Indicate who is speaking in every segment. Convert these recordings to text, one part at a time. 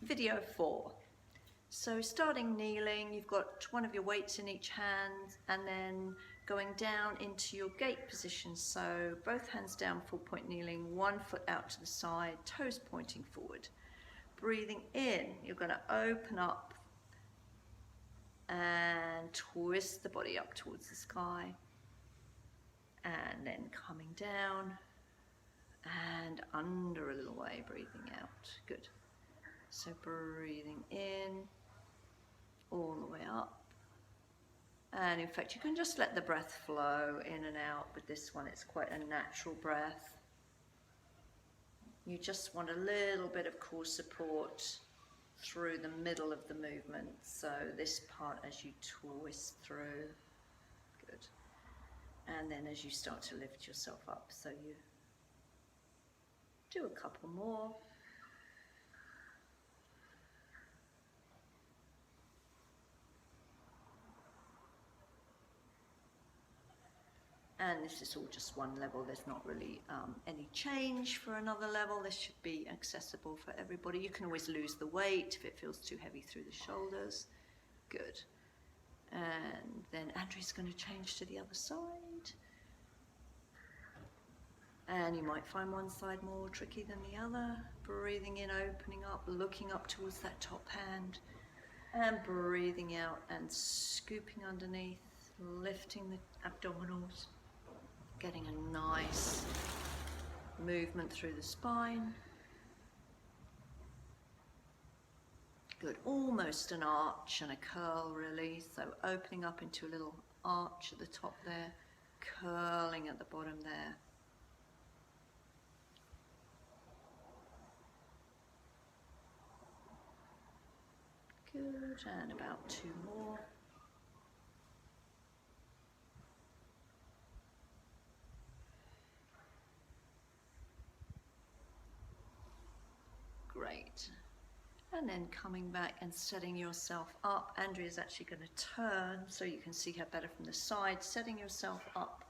Speaker 1: Video 4. So starting kneeling, you've got one of your weights in each hand and then going down into your gate position. So both hands down, full point kneeling, one foot out to the side, toes pointing forward. Breathing in, you're going to open up and twist the body up towards the sky. And then coming down and under a little way, breathing out. Good. So breathing in, all the way up. And in fact, you can just let the breath flow in and out. With this one, it's quite a natural breath. You just want a little bit of core support through the middle of the movement. So this part as you twist through. Good. And then as you start to lift yourself up. So you do a couple more. And this is all just one level. There's not really any change for another level. This should be accessible for everybody. You can always lose the weight if it feels too heavy through the shoulders. Good. And then Andrew's going to change to the other side. And you might find one side more tricky than the other. Breathing in, opening up, looking up towards that top hand. And breathing out and scooping underneath, lifting the abdominals. Getting a nice movement through the spine. Good, almost an arch and a curl really. So opening up into a little arch at the top there, curling at the bottom there. Good, and about two more. Great. And then coming back and setting yourself up. Andrea's actually going to turn so you can see her better from the side. Setting yourself up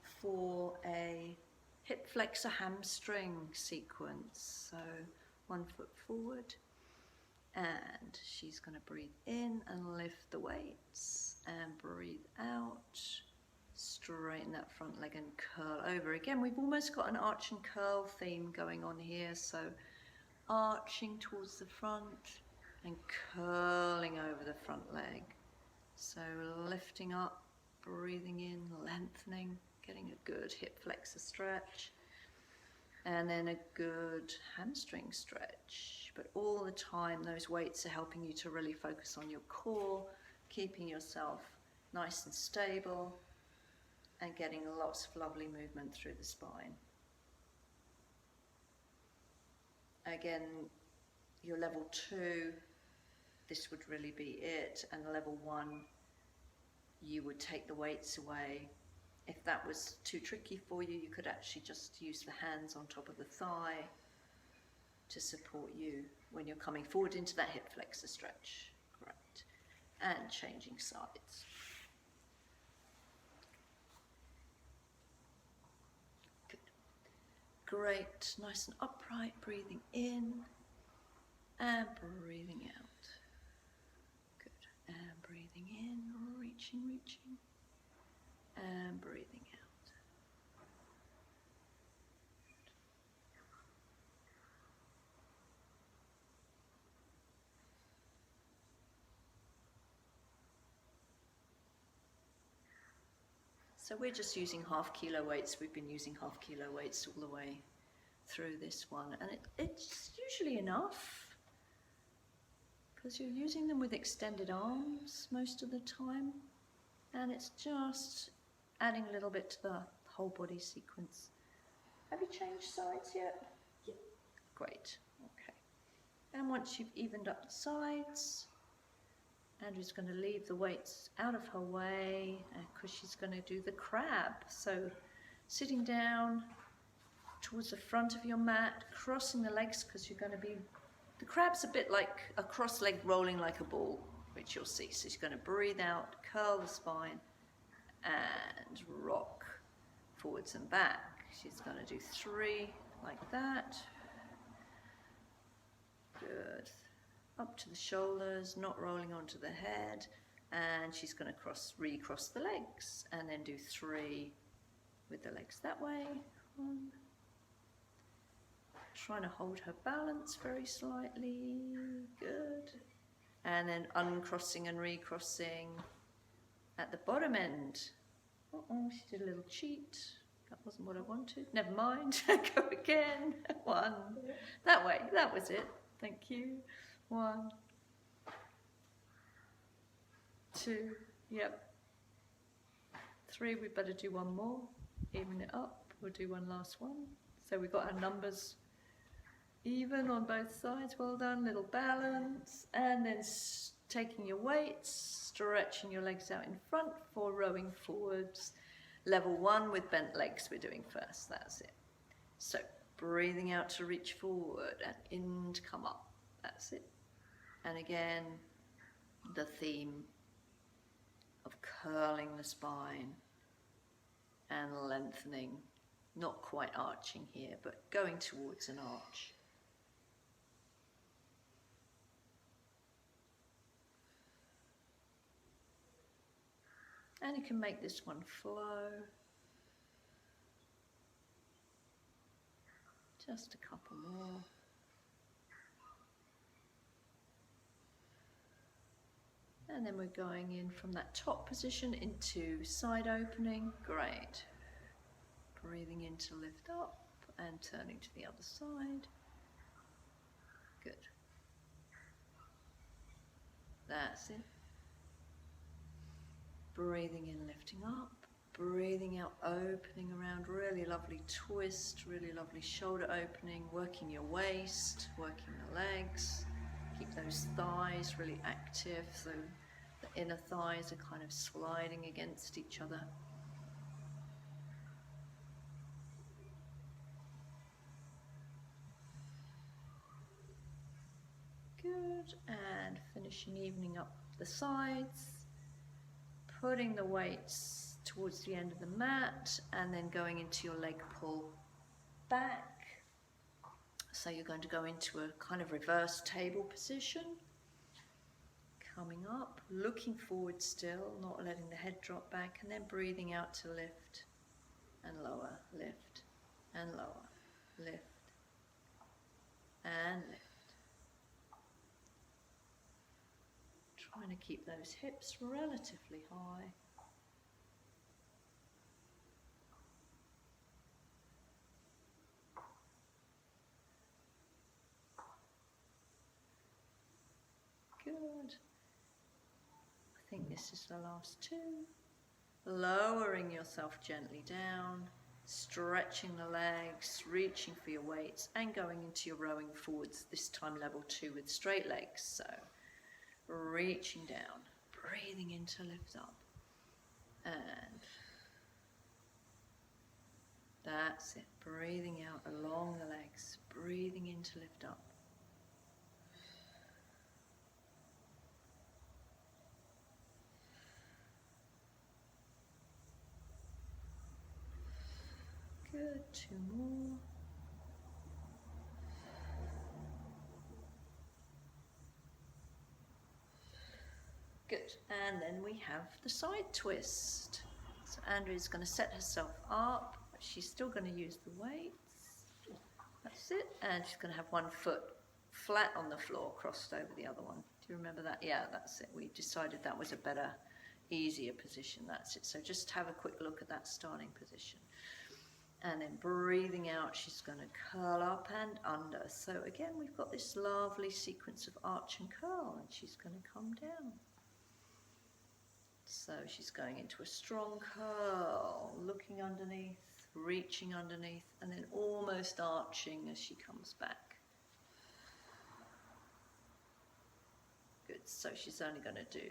Speaker 1: for a hip flexor hamstring sequence. So one foot forward. And she's going to breathe in and lift the weights. And breathe out. Straighten that front leg and curl over. Again, we've almost got an arch and curl theme going on here. So arching towards the front and curling over the front leg. So lifting up, breathing in, lengthening, getting a good hip flexor stretch. And then a good hamstring stretch. But all the time, those weights are helping you to really focus on your core, keeping yourself nice and stable, and getting lots of lovely movement through the spine. Again, your level 2, this would really be it, and level 1, you would take the weights away. If that was too tricky for you, you could actually just use the hands on top of the thigh to support you when you're coming forward into that hip flexor stretch. Great. And changing sides. Great, nice and upright, breathing in and breathing out. Good, and breathing in, reaching, and breathing out. Good. So we're just using half kilo weights. We've been using half kilo weights all the way through this one, and it's usually enough because you're using them with extended arms most of the time, and it's just adding a little bit to the whole body sequence. Have you changed sides yet?
Speaker 2: Yeah.
Speaker 1: Great, okay. And once you've evened up the sides, Andrew's going to leave the weights out of her way because she's going to do the crab. So sitting down towards the front of your mat, crossing the legs because you're going to be, the crab's a bit like a cross leg rolling like a ball, which you'll see. So she's going to breathe out, curl the spine and rock forwards and back. She's going to do 3 like that. Good. up to the shoulders, not rolling onto the head, and she's going to recross the legs, and then do 3 with the legs that way. 1. Trying to hold her balance very slightly. Good. And then uncrossing and recrossing at the bottom end. Uh-oh, she did a little cheat. That wasn't what I wanted. Never mind. Go again. 1. That way. That was it. Thank you. 1. 2. Yep. 3. We better do 1 more. Even it up. We'll do 1 last one. So we've got our numbers even on both sides. Well done. Little balance. And then taking your weights, stretching your legs out in front for rowing forwards. Level 1 with bent legs we're doing first. That's it. So breathing out to reach forward and in to come up. That's it. And again, the theme of curling the spine and lengthening, not quite arching here, but going towards an arch. And you can make this one flow. Just a couple more. And then we're going in from that top position into side opening. Great. Breathing in to lift up and turning to the other side. Good. That's it. Breathing in, lifting up. Breathing out, opening around. Really lovely twist, really lovely shoulder opening. Working your waist, working the legs. Keep those thighs really active, so the inner thighs are kind of sliding against each other. Good, and finishing, evening up the sides, putting the weights towards the end of the mat, and then going into your leg pull back. So you're going to go into a kind of reverse table position, coming up, looking forward still, not letting the head drop back, and then breathing out to lift and lower, lift and lower, lift and lift. Trying to keep those hips relatively high. Good. I think this is the last 2. Lowering yourself gently down, stretching the legs, reaching for your weights, and going into your rowing forwards, this time level 2 with straight legs. So reaching down, breathing in to lift up, and that's it. Breathing out along the legs, breathing in to lift up. Good, 2 more. Good, and then we have the side twist. So Andrea's going to set herself up, but she's still going to use the weights. That's it, and she's going to have one foot flat on the floor, crossed over the other one. Do you remember that? Yeah, that's it. We decided that was a better, easier position. That's it. So just have a quick look at that starting position. And then breathing out, she's going to curl up and under. So again, we've got this lovely sequence of arch and curl, and she's going to come down. So she's going into a strong curl, looking underneath, reaching underneath, and then almost arching as she comes back. Good, so she's only going to do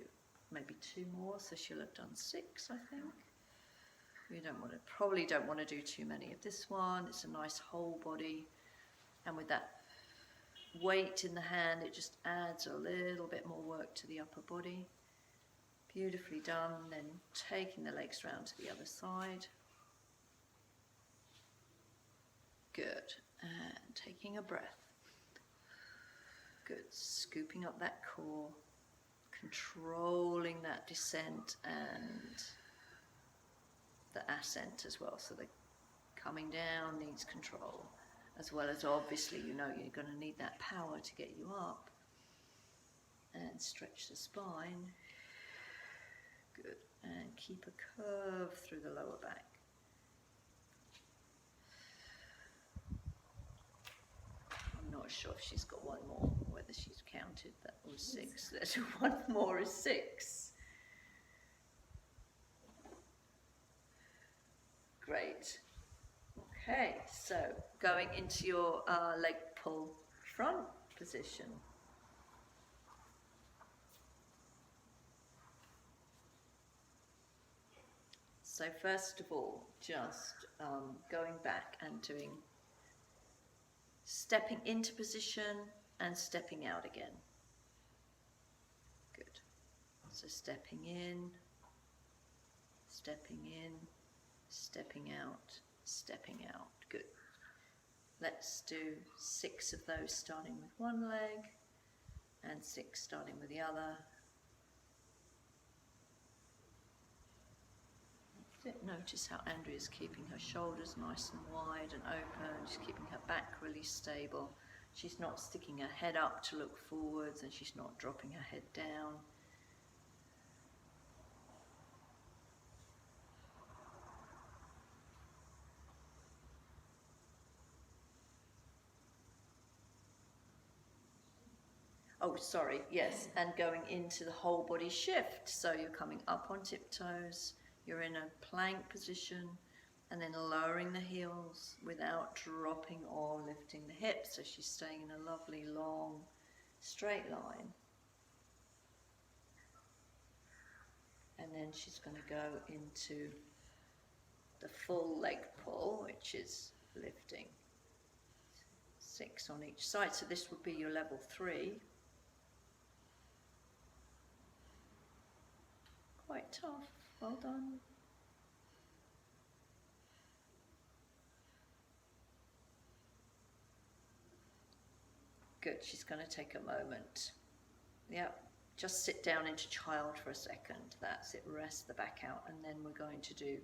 Speaker 1: maybe 2 more, so she'll have done 6, I think. You probably don't want to do too many of this one. It's a nice whole body, and with that weight in the hand, it just adds a little bit more work to the upper body. Beautifully done. Then taking the legs round to the other side. Good, and taking a breath. Good. Scooping up that core, controlling that descent and the ascent as well. So the coming down needs control, as well as obviously you know you're going to need that power to get you up. And stretch the spine. Good. And keep a curve through the lower back. I'm not sure if she's got one more, whether she's counted. That was 6. There's one more is 6. Great. Okay, so going into your leg pull front position. So first of all, just going back and doing stepping into position and stepping out again. Good. So stepping in, stepping in, stepping out, stepping out. Good. Let's do 6 of those starting with one leg and 6 starting with the other. Notice how Andrea's keeping her shoulders nice and wide and open. She's keeping her back really stable. She's not sticking her head up to look forwards, and she's not dropping her head down. Oh, sorry, yes, and going into the whole body shift. So you're coming up on tiptoes, you're in a plank position, and then lowering the heels without dropping or lifting the hips. So she's staying in a lovely, long, straight line. And then she's going to go into the full leg pull, which is lifting 6 on each side. So this would be your level 3. Quite tough. Well done. Good. She's going to take a moment. Yep. Just sit down into child for a second. That's it. Rest the back out, and then we're going to do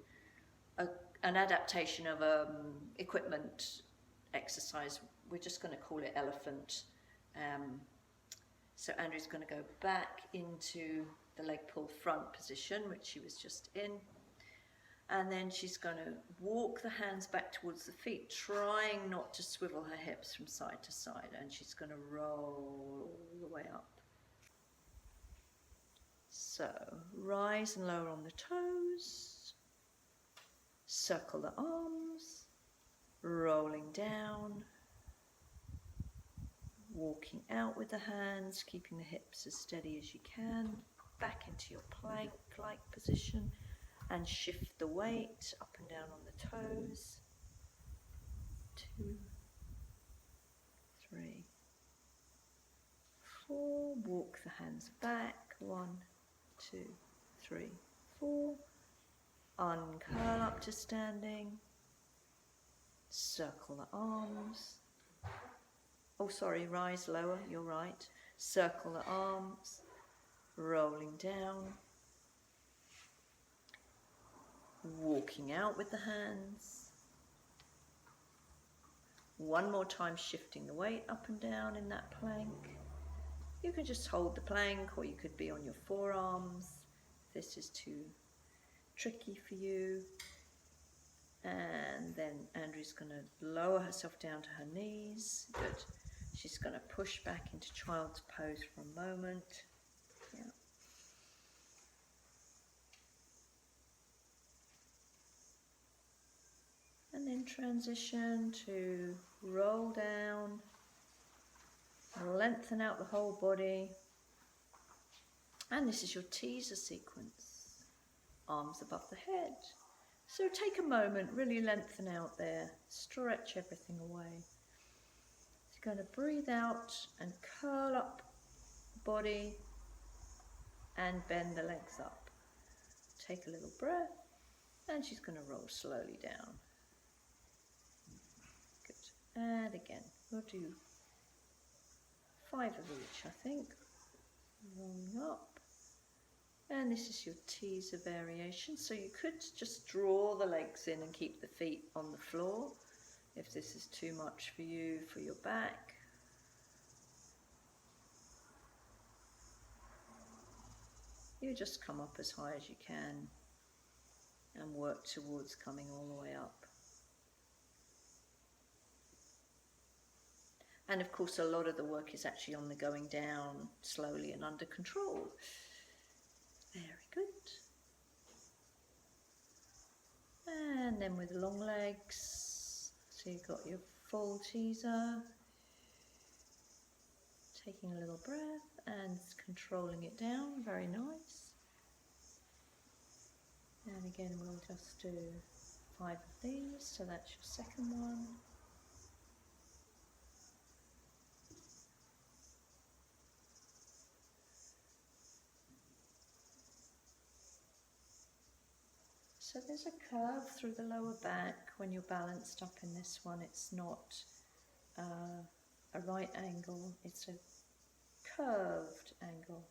Speaker 1: an adaptation of equipment exercise. We're just going to call it elephant. So Andrew's going to go back into the leg pull front position, which she was just in. And then she's going to walk the hands back towards the feet, trying not to swivel her hips from side to side. And she's going to roll all the way up. So rise and lower on the toes. Circle the arms. Rolling down. Walking out with the hands, keeping the hips as steady as you can. Back into your plank-like position. And shift the weight up and down on the toes. 2, 3, 4. Walk the hands back. 1, 2, 3, 4. Uncurl up to standing. Circle the arms. Oh, sorry, rise lower, you're right. Circle the arms. Rolling down. Walking out with the hands. One more time, shifting the weight up and down in that plank. You can just hold the plank, or you could be on your forearms. If this is too tricky for you. And then Andrew's going to lower herself down to her knees. Good. She's going to push back into child's pose for a moment. Yeah. And then transition to roll down, lengthen out the whole body. And this is your teaser sequence. Arms above the head. So take a moment, really lengthen out there, stretch everything away. So you're going to breathe out and curl up the body and bend the legs up. Take a little breath, and she's going to roll slowly down. And again, we'll do 5 of each, I think. Rolling up. And this is your teaser variation. So you could just draw the legs in and keep the feet on the floor if this is too much for you, for your back. You just come up as high as you can and work towards coming all the way up. And of course, a lot of the work is actually on the going down slowly and under control. Very good. And then with long legs, so you've got your full teaser, taking a little breath and controlling it down, very nice. And again, we'll just do 5 of these, so that's your second one. So there's a curve through the lower back when you're balanced up in this one. It's not a right angle, it's a curved angle.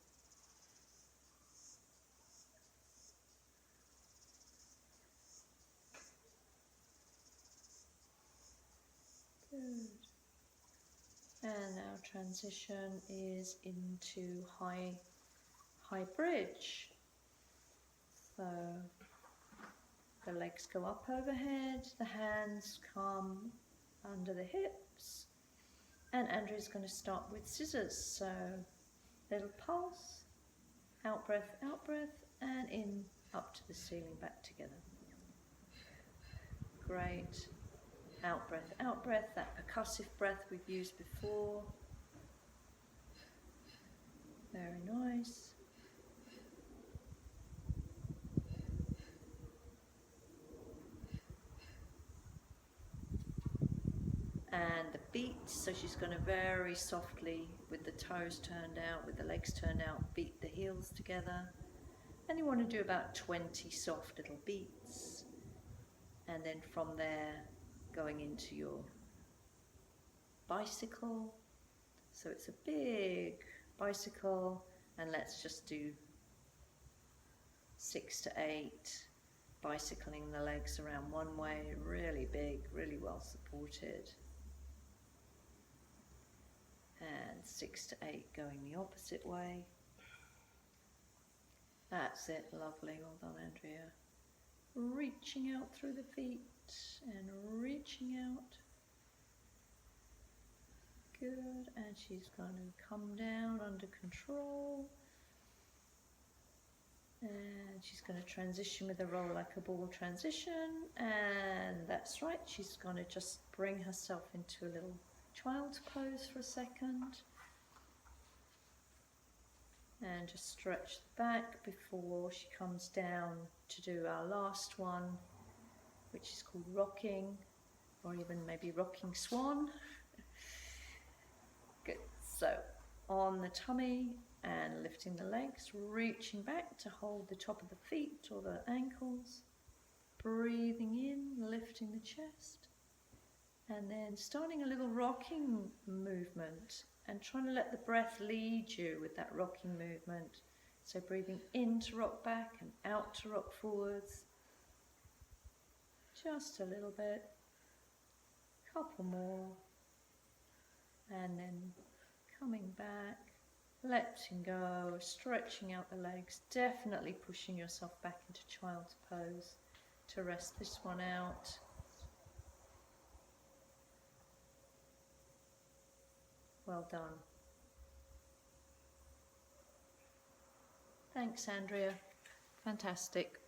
Speaker 1: Good. And our transition is into high bridge. So the legs go up overhead, the hands come under the hips, and Andrea's going to start with scissors. So little pulse, out breath, and in, up to the ceiling, back together. Great. Out breath, that percussive breath we've used before. Very nice. And the beat, so she's going to very softly, with the toes turned out, with the legs turned out, beat the heels together. And you want to do about 20 soft little beats. And then from there, going into your bicycle. So it's a big bicycle, and let's just do 6 to 8, bicycling the legs around one way, really big, really well supported. And 6 to 8 going the opposite way. That's it, lovely, well done, Andrea. Reaching out through the feet and reaching out. Good, and she's going to come down under control. And she's going to transition with a roll like a ball transition. And that's right, she's going to just bring herself into a little child's pose for a second. And just stretch the back before she comes down to do our last one, which is called rocking, or even maybe rocking swan. Good. So on the tummy and lifting the legs, reaching back to hold the top of the feet or the ankles, breathing in, lifting the chest, and then starting a little rocking movement and trying to let the breath lead you with that rocking movement. So breathing in to rock back and out to rock forwards. Just a little bit, couple more, and then coming back, letting go, stretching out the legs, definitely pushing yourself back into child's pose to rest this one out. Well done. Thanks, Andrea. Fantastic.